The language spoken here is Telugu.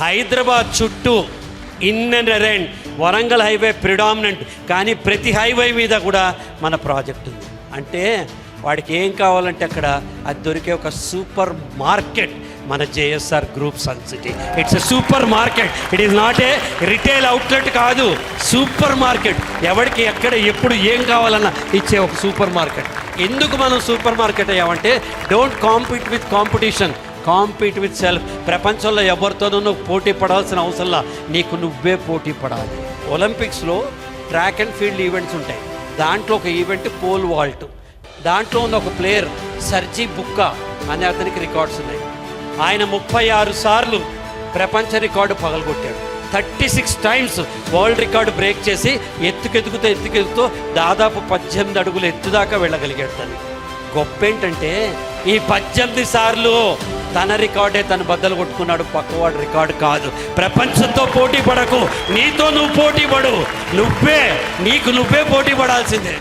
హైదరాబాద్ చుట్టూ in and around Warangal highway predominant, కానీ ప్రతి హైవే మీద కూడా మన ప్రాజెక్ట్ ఉంది. అంటే వాడికి ఏం కావాలంటే అక్కడ అది దొరికే ఒక సూపర్ మార్కెట్ మన JSR group sun city. It's a super market. It is not a retail outlet కాదు, సూపర్ మార్కెట్. ఎవరికి ఎక్కడ ఎప్పుడు ఏం కావాలన్నా ఇచ్చే ఒక సూపర్ మార్కెట్. ఎందుకు మనం సూపర్ మార్కెట్ అయ్యామంటే don't compete with competition, compete with self. ప్రపంచంలో ఎవరితోనూ నువ్వు పోటీ పడాల్సిన అవసరంలా, నీకు నువ్వే పోటీ పడాలి. ఒలింపిక్స్లో ట్రాక్ అండ్ ఫీల్డ్ ఈవెంట్స్ ఉంటాయి. దాంట్లో ఒక ఈవెంట్ పోల్ వాల్ట్. దాంట్లో ఉన్న ఒక ప్లేయర్ సర్జీ బుక్కా అనే అతనికి రికార్డ్స్ ఉన్నాయి. ఆయన 36 సార్లు ప్రపంచ రికార్డు పగలగొట్టాడు. 36 టైమ్స్ వరల్డ్ రికార్డు బ్రేక్ చేసి ఎత్తుకెదుగుతూ దాదాపు 18 అడుగులు ఎత్తుదాకా వెళ్ళగలిగాడు. తను గొప్ప ఏంటంటే ఈ 18 సార్లు తన రికార్డే తను బద్దలు కొట్టుకున్నాడు, పక్కవాడు రికార్డు కాదు. ప్రపంచంతో పోటీ పడకు, నీతో నువ్వు పోటీ పడు. నీకు నువ్వే పోటీ పడాల్సిందే.